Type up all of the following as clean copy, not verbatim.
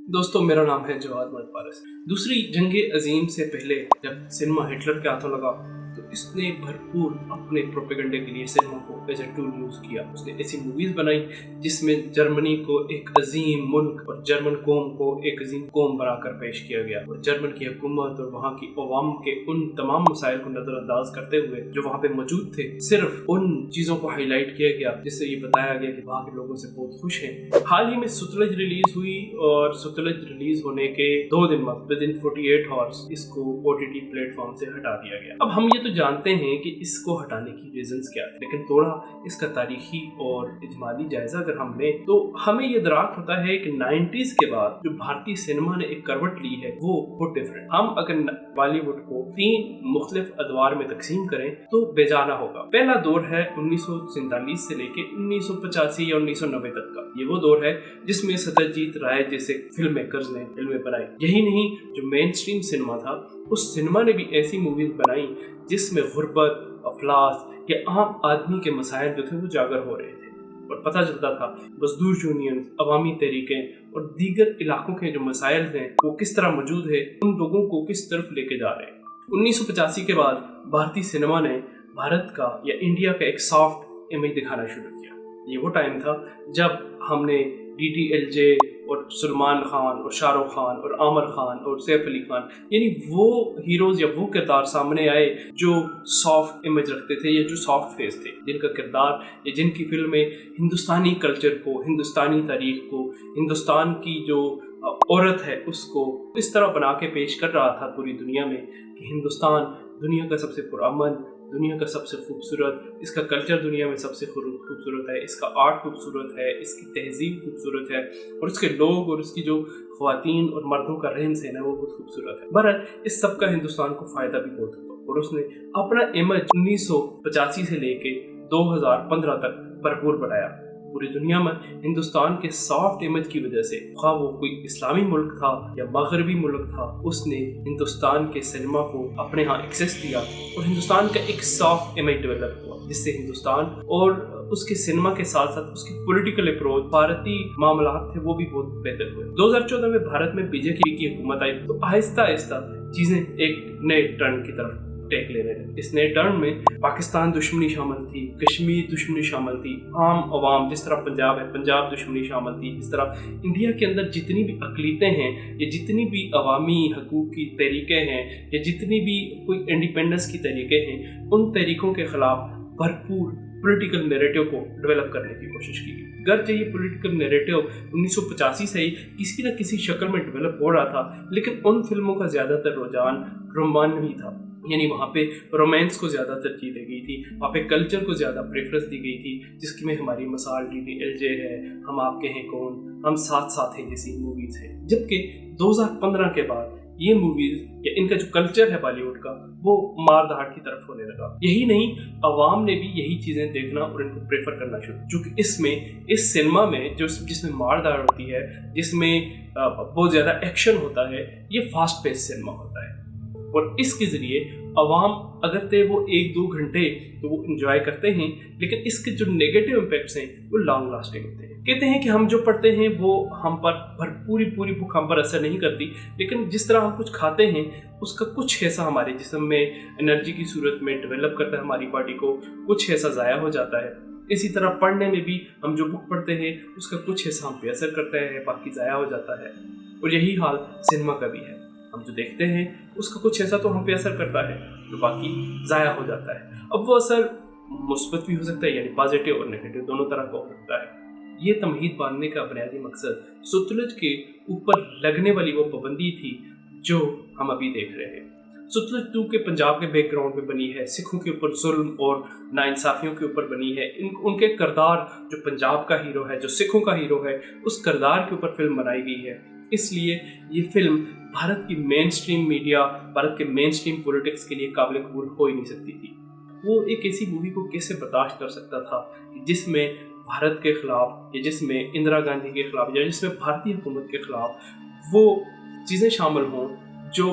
दोस्तों, मेरा नाम है जवाद पारस। दूसरी जंग अजीम से पहले जब सिनेमा हिटलर के हाथों लगा तो इसने भरपूर अपने प्रोपेगेंडे के लिए सिनेमा को एज ए टूल यूज किया। उसने ऐसी मूवीज बनाई जिसमें जर्मनी को एक अजीम मुल्क और जर्मन कौम को एक अजीम कौम बनाकर पेश किया गया, और जर्मन की हुकूमत और वहाँ की अवाम के उन तमाम मसाइल को नजरअंदाज करते हुए जो वहाँ पे मौजूद थे, सिर्फ उन चीजों को हाईलाइट किया गया जिससे ये बताया गया कि वहाँ के लोगों से बहुत खुश हैं। हाल ही में सुतलज रिलीज हुई और सुतलज रिलीज होने के 2 दिन बाद विद इन 48 आवर्स इसको OTT प्लेटफॉर्म से हटा दिया गया। अब हम ये तो जानते हैं कि इसको हटाने की रीजंस क्या है, लेकिन थोड़ा इसका तारीखी और इजमाली जायजा अगर हम लें तो हमें ये दराक होता है कि 90s के बाद जो भारतीय सिनेमा ने एक करवट ली है वो बहुत डिफरेंट। हम अगर बॉलीवुड को 3 मुख्तलिफ अदवार में तकसीम करें तो बेजाना होगा। पहला दौर है 1947 से लेके 1985 या 1990 तक का। ये वो दौर है जिसमें सत्यजीत राय जैसे फिल्म मेकर्स ने फिल्में बनाई। यही नहीं, जो मेन स्ट्रीम सिनेमा था उस सिनेमा ने भी ऐसी मूवीज बनाई जिसमें गुर्बत, अफलास या आम आदमी के मसाइल जो थे वो जागर हो रहे थे और पता चलता था मजदूर यूनियन, अवामी तहरीकें और दीगर इलाकों के जो मसाइल हैं वो किस तरह मौजूद है, उन लोगों को किस तरफ लेके जा रहे हैं। 1985 के बाद भारतीय सिनेमा ने भारत का या इंडिया का एक सॉफ्ट इमेज दिखाना शुरू किया। ये वो टाइम था जब हमने DDLJ और सलमान खान और शाहरुख खान और आमिर खान और सैफ अली खान, यानी वो हीरोज या वो किरदार सामने आए जो सॉफ्ट इमेज रखते थे या जो सॉफ्ट फेस थे, जिनका किरदार या जिनकी फिल्में हिंदुस्तानी कल्चर को, हिंदुस्तानी तारीख को, हिंदुस्तान की जो औरत है उसको इस तरह बना के पेश कर रहा था पूरी दुनिया में कि हिंदुस्तान दुनिया का सबसे पुरअमन, दुनिया का सबसे खूबसूरत, इसका कल्चर दुनिया में सबसे खूबसूरत है, इसका आर्ट खूबसूरत है, इसकी तहजीब खूबसूरत है और उसके लोग और उसकी जो ख्वातीन और मर्दों का रहन सहन है वो बहुत खूबसूरत है। बहरहाल इस सब का हिंदुस्तान को फ़ायदा भी बहुत हुआ और उसने अपना इमेज 1985 से लेके 2015 तक भरपूर बढ़ाया। पूरी दुनिया में हिंदुस्तान के सॉफ्ट इमेज की वजह से, खा वो कोई इस्लामी मुल्क था या मगरबी मुल्क था, उसने हिंदुस्तान के सिनेमा को अपने यहाँ एक्सेस दिया और हिंदुस्तान का एक सॉफ्ट इमेज डेवलप हुआ, जिससे हिंदुस्तान और उसके सिनेमा के साथ साथ उसकी पॉलिटिकल अप्रोच, भारतीय मामलात थे वो भी बहुत बेहतर हुए। 2014 में भारत में BJP की हुकूमत आई तो आहिस्ता आहिस्ता चीजें एक नए टर्न की तरफ टेक ले रहे हैं। इस नए टर्न में पाकिस्तान दुश्मनी शामिल थी, कश्मीर दुश्मनी शामिल थी, आम अवाम जिस तरह पंजाब है पंजाब दुश्मनी शामिल थी। इस तरह इंडिया के अंदर जितनी भी अकलीतें हैं या जितनी भी अवामी हकूक की तहरीकें हैं या जितनी भी कोई इंडिपेंडेंस की तहरीकें हैं, उन तहरीकों के खिलाफ भरपूर पॉलिटिकल नैरेटिव को डेवलप करने की कोशिश की गई। गर्ज ये पॉलिटिकल नैरेटिव 1985 से ही किसी न किसी शक्ल में डेवलप हो रहा था, लेकिन उन फिल्मों का ज़्यादातर रुझान रोमानवी था, यानी वहाँ पे रोमांस को ज़्यादा तरजीह दी गई थी, वहाँ पे कल्चर को ज़्यादा प्रेफरेंस दी गई थी, जिसकी में हमारी मिसाल DDLJ है, हम आपके हैं कौन, हम साथ साथ हैं जैसी मूवीज़ है। जबकि 2015 के बाद ये मूवीज या इनका जो कल्चर है बॉलीवुड का वो मार धाड़ की तरफ होने लगा। यही नहीं, अवाम ने भी यही चीज़ें देखना और इनको प्रेफर करना शुरू, क्योंकि इसमें इस सिनेमा में जो जिसमें मार धाड़ होती है, जिसमें बहुत ज़्यादा एक्शन होता है, ये फास्ट पेस सिनेमा होता है और इसके ज़रिए अवाम अगर थे वो 1-2 घंटे तो वो इंजॉय करते हैं, लेकिन इसके जो नेगेटिव इम्पैक्ट्स हैं वो लॉन्ग लास्टिंग होते हैं। कहते हैं कि हम जो पढ़ते हैं वो हम पर पूरी बुक हम पर असर नहीं करती, लेकिन जिस तरह हम कुछ खाते हैं उसका कुछ हिस्सा हमारे जिस्म में एनर्जी की सूरत में डेवलप करता है हमारी बॉडी को, कुछ हिस्सा ज़ाया हो जाता है। इसी तरह पढ़ने में भी हम जो बुक पढ़ते हैं उसका कुछ हिस्सा हम पे असर करता है, बाकी ज़ाया हो जाता है। और यही हाल सिनेमा का भी है, हम जो देखते हैं उसका कुछ ऐसा तो हम पे असर करता है तो बाकी ज़ाया हो जाता है। अब वो असर मुस्बत भी हो सकता है, यानी पॉजिटिव और नेगेटिव दोनों तरह का हो सकता है। ये तमहीद बांधने का बुनियादी मकसद सतलुज के ऊपर लगने वाली वो पाबंदी थी जो हम अभी देख रहे हैं। सतलुज 2 के पंजाब के बैकग्राउंड में बनी है, सिखों के ऊपर जुल्म और नाइंसाफियों के ऊपर बनी है। उनके किरदार, जो पंजाब का हीरो है, जो सिखों का हीरो है, उस किरदार के ऊपर फिल्म बनाई गई है। इसलिए ये फिल्म भारत की मेन स्ट्रीम मीडिया, भारत के मेन स्ट्रीम पॉलिटिक्स के लिए काबिल कबूल हो ही नहीं सकती थी। वो एक ऐसी मूवी को कैसे बर्दाश्त कर सकता था जिसमें भारत के खिलाफ या जिसमें इंदिरा गांधी के खिलाफ या जिसमें भारतीय हुकूमत के खिलाफ वो चीज़ें शामिल हों जो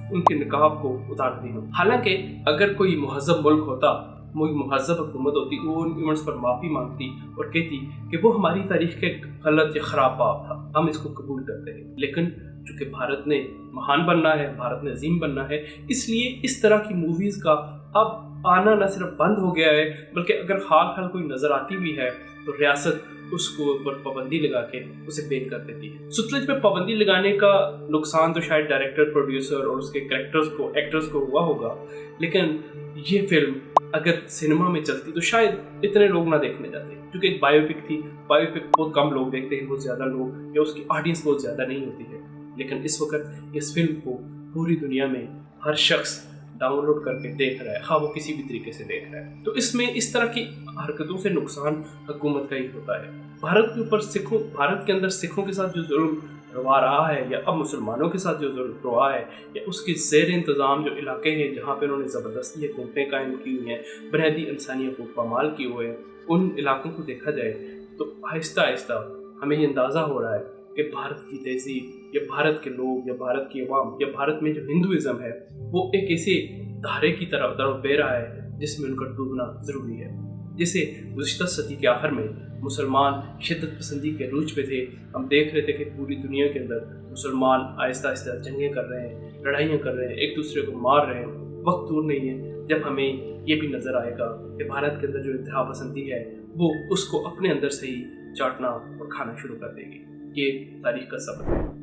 उनके निकाब को उतारती हों। हालांकि अगर कोई महज़ब मुल्क होता, कोई महज़ब हुकूमत होती, वो उन इवेंट्स पर माफ़ी मांगती और कहती कि वो हमारी तारीख के गलत या ख़राब बाब था। हम इसको कबूल करते हैं। लेकिन चूंकि भारत ने महान बनना है, भारत ने अजीम बनना है, इसलिए इस तरह की मूवीज़ का अब आना न सिर्फ बंद हो गया है, बल्कि अगर हाल कोई नज़र आती भी है तो रियासत उसको ऊपर पाबंदी लगा के उसे बैन कर देती है। सतलुज में पाबंदी लगाने का नुकसान तो शायद डायरेक्टर, प्रोड्यूसर और उसके एक्टर्स को हुआ होगा, लेकिन ये फिल्म अगर सिनेमा में चलती तो शायद इतने लोग ना देखने जाते, क्योंकि एक बायोपिक थी। बायोपिक बहुत कम लोग देखते हैं, बहुत ज़्यादा लोग, या उसकी ऑडियंस बहुत ज़्यादा नहीं होती है। लेकिन इस वक्त इस फिल्म को पूरी दुनिया में हर शख्स डाउनलोड करके देख रहा है, हाँ वो किसी भी तरीके से देख रहा है। तो इसमें इस तरह की हरकतों से नुकसान हुकूमत का ही होता है। भारत के अंदर सिखों के साथ जो जुल्म रवा रहा है, या अब मुसलमानों के साथ जो जुल्म रवा है, या उसके ज़ेर इंतज़ाम जो इलाके हैं जहाँ पे उन्होंने ज़बरदस्ती हुकूमतें कायम की हुई हैं, बुनियादी इंसानी हकूक़ पामाल किए हुए हैं, उन इलाकों को देखा जाए तो आहिस्ता आहिस्ता हमें ये अंदाज़ा हो रहा है कि भारत की तहजीब, या भारत के लोग, या भारत की अवाम, या भारत में जो हिंदुइज़्म है वो एक ऐसे धारे की तरफ बह रहा है जिसमें उनका डूबना ज़रूरी है। जैसे गुज़िश्ता सदी के आखिर में मुसलमान शिद्दत पसंदी के रूज पे थे। हम देख रहे थे कि पूरी दुनिया के अंदर मुसलमान आहिस्ता आहिस्ता जंगें कर रहे हैं, लड़ाइयाँ कर रहे हैं, एक दूसरे को मार रहे हैं। वक्त दूर नहीं है जब हमें ये भी नज़र आएगा कि भारत के अंदर जो इंतहा पसंदी है वो उसको अपने अंदर से ही चाटना और खाना शुरू कर देगी। ये तारीख का सबक है।